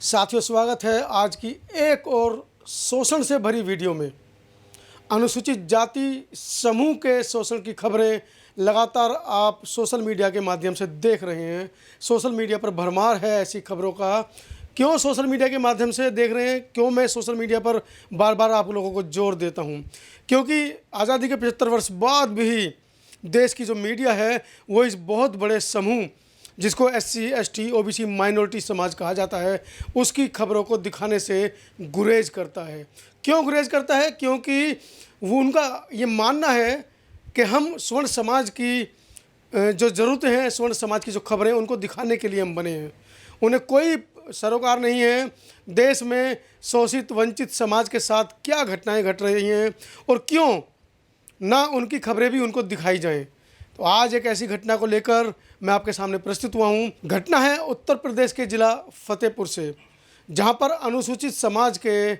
साथियों, स्वागत है आज की एक और शोषण से भरी वीडियो में। अनुसूचित जाति समूह के शोषण की खबरें लगातार आप सोशल मीडिया के माध्यम से देख रहे हैं। सोशल मीडिया पर भरमार है ऐसी खबरों का। क्यों सोशल मीडिया के माध्यम से देख रहे हैं, क्यों मैं सोशल मीडिया पर बार बार आप लोगों को जोर देता हूं? क्योंकि आज़ादी के 75 वर्ष बाद भी देश की जो मीडिया है वो इस बहुत बड़े समूह जिसको SC, ST, OBC माइनॉरिटी समाज कहा जाता है उसकी खबरों को दिखाने से गुरेज करता है। क्यों गुरेज करता है? क्योंकि वो उनका ये मानना है कि हम स्वर्ण समाज की जो ज़रूरतें हैं, स्वर्ण समाज की जो खबरें उनको दिखाने के लिए हम बने हैं। उन्हें कोई सरोकार नहीं है देश में शोषित वंचित समाज के साथ क्या घटनाएं घट रही हैं और क्यों ना उनकी खबरें भी उनको दिखाई जाएं। तो आज एक ऐसी घटना को लेकर मैं आपके सामने प्रस्तुत हुआ हूँ। घटना है उत्तर प्रदेश के ज़िला फतेहपुर से, जहाँ पर अनुसूचित समाज के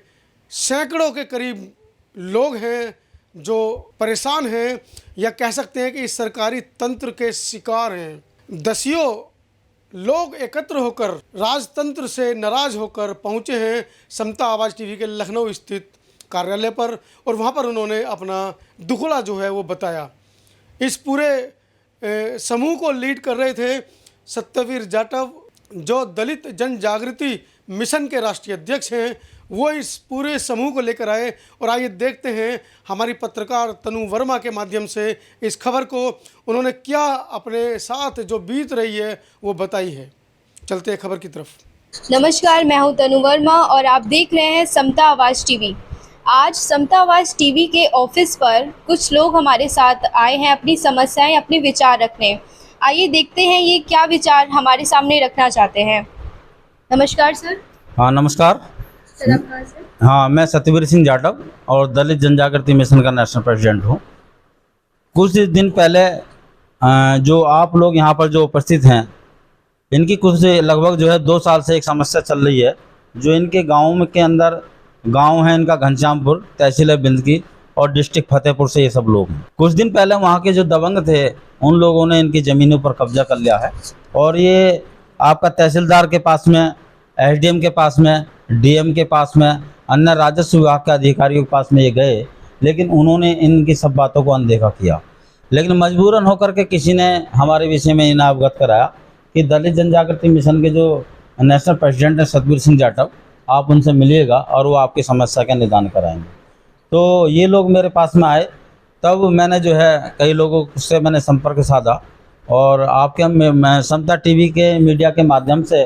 सैकड़ों के करीब लोग हैं जो परेशान हैं या कह सकते हैं कि इस सरकारी तंत्र के शिकार हैं। दसियों लोग एकत्र होकर राजतंत्र से नाराज होकर पहुँचे हैं समता आवाज़ TV के लखनऊ स्थित कार्यालय पर और वहाँ पर उन्होंने अपना दुखड़ा जो है वो बताया। इस पूरे समूह को लीड कर रहे थे सत्यवीर जाटव, जो दलित जन जागृति मिशन के राष्ट्रीय अध्यक्ष हैं। वो इस पूरे समूह को लेकर आए और आइए देखते हैं हमारी पत्रकार तनु वर्मा के माध्यम से इस खबर को उन्होंने क्या अपने साथ जो बीत रही है वो बताई है। चलते हैं खबर की तरफ। नमस्कार, मैं हूं तनु वर्मा और आप देख रहे हैं समता आवाज़ TV। आज समता आवाज़ TV के ऑफिस पर कुछ लोग हमारे साथ आए हैं अपनी समस्याएं, अपने विचार रखने। आइए देखते हैं ये क्या विचार हमारे सामने रखना चाहते हैं। नमस्कार सर। हाँ नमस्कार सर, आप कहाँ से? हाँ, मैं सत्यवीर सिंह जाटव और दलित जनजागृति मिशन का नेशनल प्रेसिडेंट हूँ। कुछ दिन पहले जो आप लोग यहाँ पर जो उपस्थित हैं, इनकी कुछ लगभग जो है 2 साल से एक समस्या चल रही है। जो इनके गाँव में के अंदर गांव है इनका घनश्यामपुर, तहसील है बिंदकी और डिस्ट्रिक्ट फतेहपुर से ये सब लोग हैं। कुछ दिन पहले वहाँ के जो दबंग थे उन लोगों ने इनकी ज़मीनों पर कब्जा कर लिया है और ये आपका तहसीलदार के पास में, SDM के पास में, DM के पास में, अन्य राजस्व विभाग के अधिकारियों के पास में ये गए, लेकिन उन्होंने इनकी सब बातों को अनदेखा किया। लेकिन मजबूरन होकर के किसी ने हमारे विषय में इन्हें अवगत कराया कि दलित जनजागृति मिशन के जो नेशनल प्रेसिडेंट हैं सतबीर सिंह जाटव, आप उनसे मिलिएगा और वो आपकी समस्या का निदान कराएंगे। तो ये लोग मेरे पास में आए, तब मैंने जो है कई लोगों से मैंने संपर्क साधा और आपके मैं समता TV के मीडिया के माध्यम से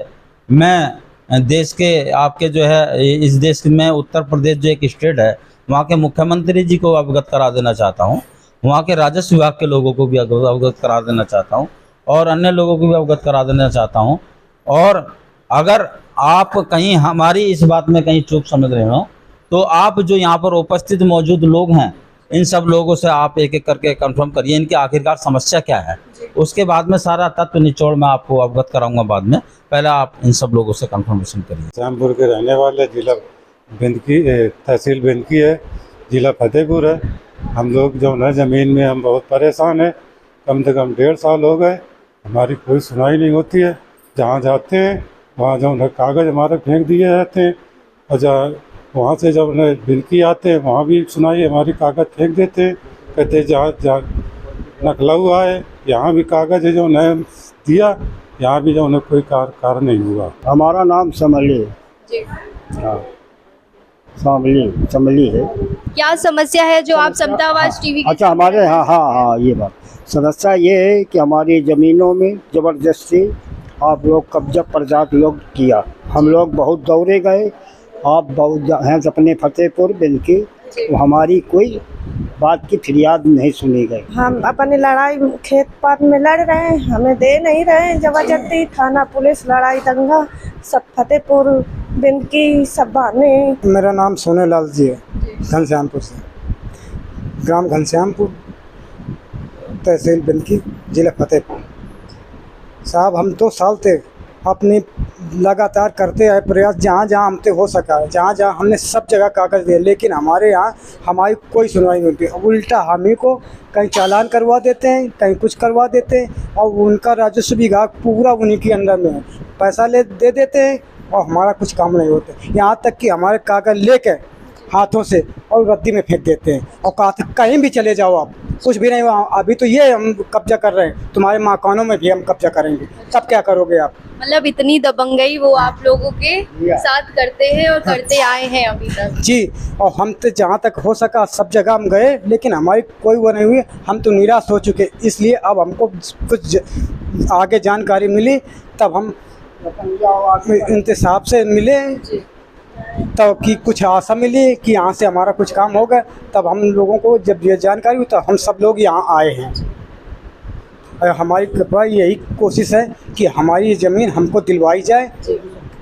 मैं देश के आपके जो है इस देश में उत्तर प्रदेश जो एक स्टेट है वहाँ के मुख्यमंत्री जी को अवगत करा देना चाहता हूँ, वहाँ के राजस्व विभाग के लोगों को भी अवगत करा देना चाहता हूँ और अन्य लोगों को भी अवगत करा देना चाहता हूँ। और अगर आप कहीं हमारी इस बात में कहीं चूक समझ रहे हो तो आप जो यहाँ पर उपस्थित मौजूद लोग हैं इन सब लोगों से आप एक एक करके कंफर्म करिए इनकी आखिरकार समस्या क्या है। उसके बाद में सारा तत्व निचोड़ मैं आपको अवगत कराऊंगा बाद में। पहले आप इन सब लोगों से कंफर्मेशन करिए। श्यामपुर के रहने वाले, जिला बिंदकी, तहसील बिंदकी है, जिला फतेहपुर है। हम लोग जो है ज़मीन में हम बहुत परेशान हैं। कम से कम 1.5 साल हो गए, हमारी कोई सुनाई नहीं होती है। जहाँ जाते हैं वहाँ जो है कागज़ हमारे फेंक दिए जाते हैं और जहाँ वहाँ से जब बिंदकी आते हैं वहाँ भी सुनाई हमारी कागज़ फेंक देते हैं। कहते जहाँ नकला हुआ है यहाँ भी कागज़ है जो न दिया, यहाँ भी जो कोई कार्य नहीं हुआ। हमारा नाम समली जी। हाँ समली है। क्या समस्या है जो आप समता आवाज़ TV के? अच्छा, हमारे हाँ ये बात समस्या ये है कि हमारी ज़मीनों में ज़बरदस्ती आप लोग कब्जा प्रजात लोग किया। हम लोग बहुत दौड़े गए, आप बहुत हैं अपने फतेहपुर बिंदकी, हमारी कोई बात की फरियाद नहीं सुनी गई। हम अपनी लड़ाई खेत पात में लड़ रहे हैं, हमें दे नहीं रहे हैं। जबरदस्ती थाना पुलिस लड़ाई दंगा सब फतेहपुर बिंदकी सब बहाने। मेरा नाम सोने लाल जी है, घनश्यामपुर से, ग्राम घनश्यामपुर, तहसील बिंदकी, जिला फतेहपुर। साहब हम 2 साल तक अपनी लगातार करते आए प्रयास, जहाँ जहाँ हमसे हो सका, जहाँ जहाँ हमने सब जगह कागज़ दिए, लेकिन हमारे यहाँ हमारी कोई सुनवाई नहीं होती। उल्टा हमें को कहीं चालान करवा देते हैं, कहीं कुछ करवा देते हैं और उनका राजस्व विभाग पूरा उन्हीं के अंदर में है। पैसा दे देते हैं और हमारा कुछ काम नहीं होता। यहाँ तक कि हमारे कागज लेके हाथों से और रद्दी में फेंक देते हैं और कहीं भी चले जाओ आप, कुछ भी नहीं हुआ। अभी तो ये हम कब्जा कर रहे हैं, तुम्हारे मकानों में भी हम कब्जा करेंगे, तब क्या करोगे आप? मतलब इतनी दबंगई वो आप लोगों के साथ करते हैं और करते आए हैं अभी तक। जी, और हम तो जहाँ तक हो सका सब जगह हम गए, लेकिन हमारी कोई वो नहीं हुई। हम तो निराश हो चुके, इसलिए अब हमको कुछ आगे जानकारी मिली, तब हम इंतसाब से मिले, तब कि कुछ आशा मिली कि यहाँ से हमारा कुछ काम होगा। तब हम लोगों को जब ये जानकारी हुई तो हम सब लोग यहाँ आए हैं। और हमारी कृपा यही कोशिश है कि हमारी ज़मीन हमको दिलवाई जाए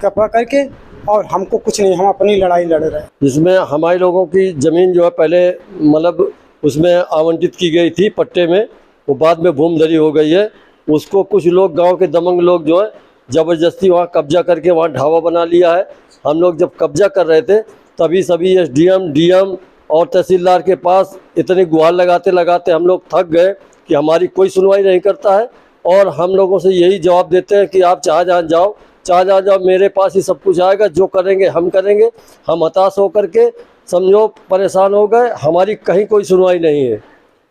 कृपा करके, और हमको कुछ नहीं, हम अपनी लड़ाई लड़ रहे हैं। जिसमें हमारे लोगों की ज़मीन जो है पहले मतलब उसमें आवंटित की गई थी पट्टे में, वो बाद में भूमधरी हो गई है। उसको कुछ लोग, गांव के दबंग लोग जो है ज़बरदस्ती वहाँ कब्जा करके वहाँ ढाबा बना लिया है। हम लोग जब कब्जा कर रहे थे तभी सभी एसडीएम, डीएम और तहसीलदार के पास इतनी गुहार लगाते लगाते हम लोग थक गए कि हमारी कोई सुनवाई नहीं करता है। और हम लोगों से यही जवाब देते हैं कि आप चाहे जहाँ जाओ, चाहे जहाँ जाओ, मेरे पास ही सब कुछ आएगा, जो करेंगे हम करेंगे। हम हताश होकर के समझो परेशान हो गए, हमारी कहीं कोई सुनवाई नहीं है।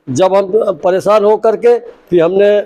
जब हम परेशान हो करके फिर हमने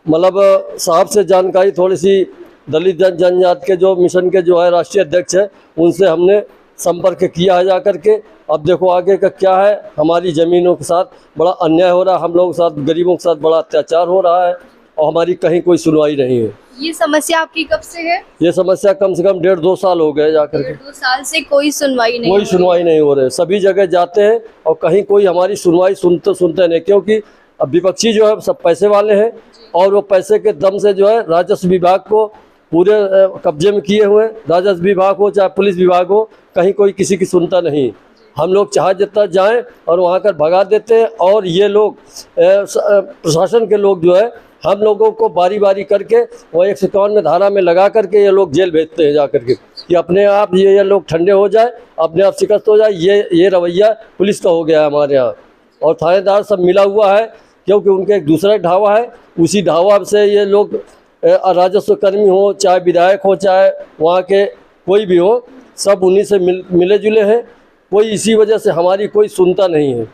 मतलब साहब से जानकारी थोड़ी सी, दलित जनजाति के जो मिशन के जो है राष्ट्रीय अध्यक्ष है, उनसे हमने संपर्क किया है जा करके। अब देखो आगे का क्या है। हमारी ज़मीनों के साथ बड़ा अन्याय हो रहा है, हम लोगों के साथ, गरीबों के साथ बड़ा अत्याचार हो रहा है और हमारी कहीं कोई सुनवाई नहीं है। ये समस्या आपकी कब से है? ये समस्या कम से कम 1.5-2 साल हो गए जाकर के। 1.5-2 साल से कोई सुनवाई नहीं, कोई सुनवाई नहीं हो रही। सभी जगह जाते हैं और कहीं कोई हमारी सुनवाई सुनते नहीं, क्योंकि अब विपक्षी जो है सब पैसे वाले हैं और वो पैसे के दम से जो है राजस्व विभाग को पूरे कब्जे में किए हुए। राजस्व विभाग हो चाहे पुलिस विभाग हो, कहीं कोई किसी की सुनता नहीं। हम लोग चाहे जितना जाएं और वहाँ कर भगा देते हैं। और ये लोग प्रशासन के लोग जो है हम लोगों को बारी बारी करके वो 151 धारा में लगा करके ये लोग जेल भेजते हैं जा करके, कि अपने आप ये लोग ठंडे हो जाए, अपने आप शिकस्त हो जाए। ये रवैया पुलिस का हो गया है हमारे यहाँ। और थानेदार सब मिला हुआ है, क्योंकि उनके एक दूसरा ढाबा है, उसी ढाबा से ये लोग राजस्व कर्मी हो, चाहे विधायक हो, चाहे वहाँ के कोई भी हो, सब उन्हीं से मिले जुले हैं। कोई इसी वजह से हमारी कोई सुनता नहीं है।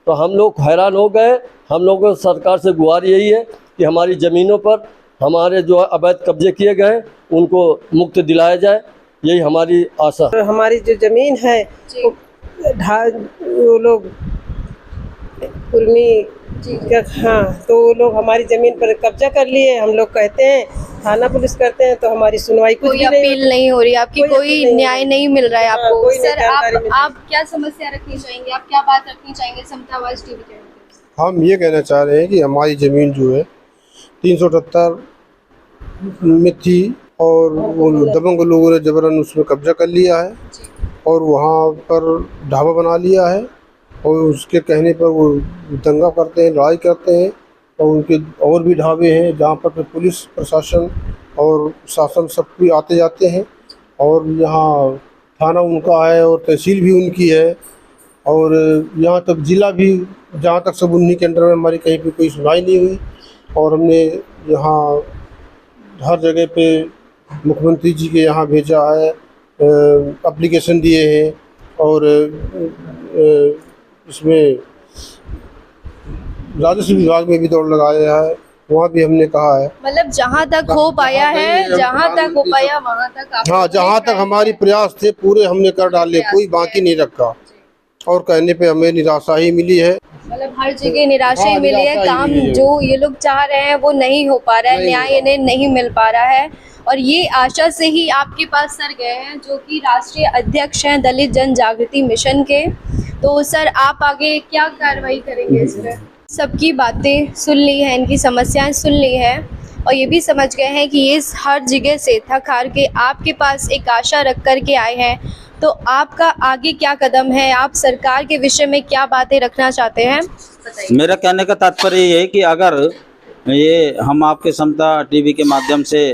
तो हम लोग हैरान हो गए। हम लोगों को सरकार से गुहार यही है कि हमारी ज़मीनों पर हमारे जो अवैध कब्जे किए गए उनको मुक्त दिलाया जाए, यही हमारी आशा है। हमारी जो ज़मीन है वो लोग उर्मी, हाँ, तो वो लोग हमारी ज़मीन पर कब्जा कर लिए। हम लोग कहते हैं, थाना पुलिस करते हैं, तो हमारी सुनवाई कुछ कोई अपील नहीं हो रही, आपकी कोई न्याय नहीं मिल रहा है आपको। सर आप क्या समस्या रखनी चाहेंगे, आप क्या बात रखनी चाहेंगे समता आवाज़ टीवी के? हम ये कहना चाह रहे हैं कि हमारी ज़मीन जो है 378 में थी और वो दबंग लोगों ने जबरन उसमें कब्जा कर लिया है और वहाँ पर ढाबा बना लिया है। और उसके कहने पर वो दंगा करते हैं, लड़ाई करते हैं। और उनके और भी ढाबे हैं जहाँ पर पुलिस प्रशासन और शासन सब भी आते जाते हैं। और यहाँ थाना उनका है और तहसील भी उनकी है और यहाँ तक ज़िला भी, जहाँ तक सब उन्हीं के अंडर में। हमारी कहीं पे कोई सुनवाई नहीं हुई और हमने यहाँ हर जगह पे मुख्यमंत्री जी के यहाँ भेजा है, एप्लीकेशन दिए हैं और इसमें राजस्व विभाग में भी दौड़ लगाया है, वहाँ भी हमने कहा है। मतलब जहाँ तक हो पाया है, जहाँ तक हो पाया वहाँ तक आप, हाँ, जहाँ तक हमारी प्रयास थे पूरे हमने कर डाले, कोई बाकी नहीं रखा। और कहने पे हमें निराशा ही मिली है। मतलब हर जगह निराशा ही मिली है। काम जो ये लोग चाह रहे हैं वो नहीं हो पा रहा है, न्याय इन्हें नहीं मिल पा रहा है। और ये आशा से ही आपके पास सर गए हैं, जो कि राष्ट्रीय अध्यक्ष हैं दलित जन जागृति मिशन के। तो सर आप आगे क्या कार्रवाई करेंगे इस पर? सबकी बातें सुन ली है, इनकी समस्याएं सुन ली है और ये भी समझ गए हैं कि ये हर जगह से थक हार के आपके पास एक आशा रख कर के आए हैं। तो आपका आगे क्या कदम है, आप सरकार के विषय में क्या बातें रखना चाहते हैं? मेरा कहने का तात्पर्य ये है कि अगर ये हम आपके समता टीवी के माध्यम से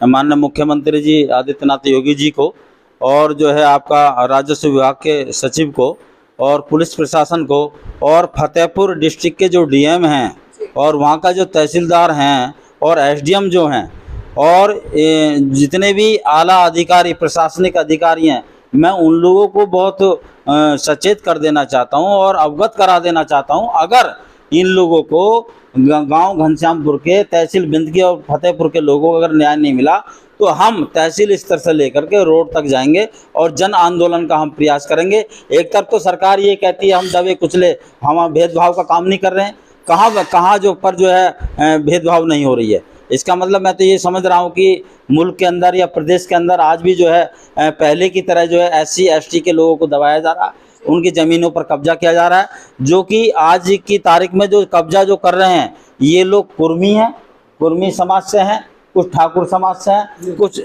माननीय मुख्यमंत्री जी आदित्यनाथ योगी जी को और जो है आपका राजस्व विभाग के सचिव को और पुलिस प्रशासन को और फतेहपुर डिस्ट्रिक्ट के जो डीएम हैं और वहाँ का जो तहसीलदार हैं और एसडीएम जो हैं, और जितने भी आला अधिकारी, प्रशासनिक अधिकारी हैं, मैं उन लोगों को बहुत सचेत कर देना चाहता हूं और अवगत करा देना चाहता हूं। अगर इन लोगों को गांव घनश्यामपुर के, तहसील बिंदकी और फतेहपुर के लोगों को अगर न्याय नहीं मिला तो हम तहसील स्तर से लेकर के रोड तक जाएंगे और जन आंदोलन का हम प्रयास करेंगे। एक तरफ तो सरकार ये कहती है हम दबे कुचले, हम भेदभाव का काम नहीं कर रहे हैं, कहाँ जो है भेदभाव नहीं हो रही है। इसका मतलब मैं तो ये समझ रहा हूँ कि मुल्क के अंदर या प्रदेश के अंदर आज भी जो है पहले की तरह जो है SC ST के लोगों को दबाया जा रहा है, उनकी ज़मीनों पर कब्जा किया जा रहा है। जो कि आज की तारीख में जो कब्जा जो कर रहे हैं ये लोग कुर्मी हैं, कुर्मी समाज से हैं, कुछ ठाकुर समाज से हैं, कुछ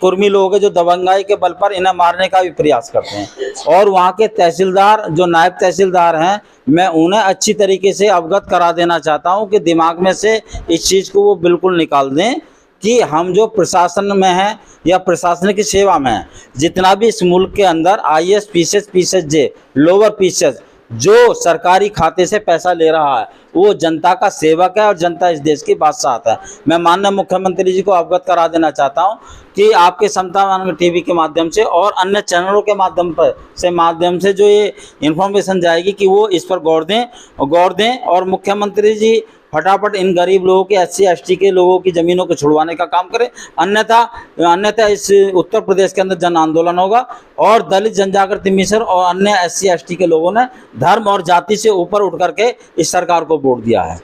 कुर्मी लोग हैं जो दबंगाई के बल पर इन्हें मारने का भी प्रयास करते हैं। और वहाँ के तहसीलदार जो नायब तहसीलदार हैं, मैं उन्हें अच्छी तरीके से अवगत करा देना चाहता हूँ कि दिमाग में से इस चीज़ को वो बिल्कुल निकाल दें कि हम जो प्रशासन में हैं या प्रशासन की सेवा में हैं, जितना भी इस मुल्क के अंदर IAS PCS PCSJ lower PCS जो सरकारी खाते से पैसा ले रहा है वो जनता का सेवक है और जनता इस देश की बादशाह है। मैं माननीय मुख्यमंत्री जी को अवगत करा देना चाहता हूं कि आपके समता टीवी के माध्यम से और अन्य चैनलों के माध्यम से जो ये इन्फॉर्मेशन जाएगी कि वो इस पर गौर दें और मुख्यमंत्री जी फटाफट इन गरीब लोगों के SC ST के लोगों की ज़मीनों को छुड़वाने का काम करें। अन्यथा इस उत्तर प्रदेश के अंदर जन आंदोलन होगा और दलित जनजागृति मिशन और अन्य SC ST के लोगों ने धर्म और जाति से ऊपर उठ करके इस सरकार को वोट दिया है।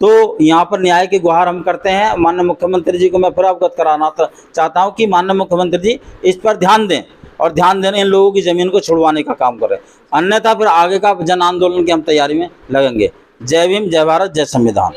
तो यहाँ पर न्याय की गुहार हम करते हैं। माननीय मुख्यमंत्री जी को मैं फिर अवगत कराना चाहता हूँ कि माननीय मुख्यमंत्री जी इस पर ध्यान दें और ध्यान देने इन लोगों की ज़मीन को छुड़वाने का काम करें, अन्यथा फिर आगे का जन आंदोलन की हम तैयारी में लगेंगे। जय भीम, जय भारत, जय संविधान।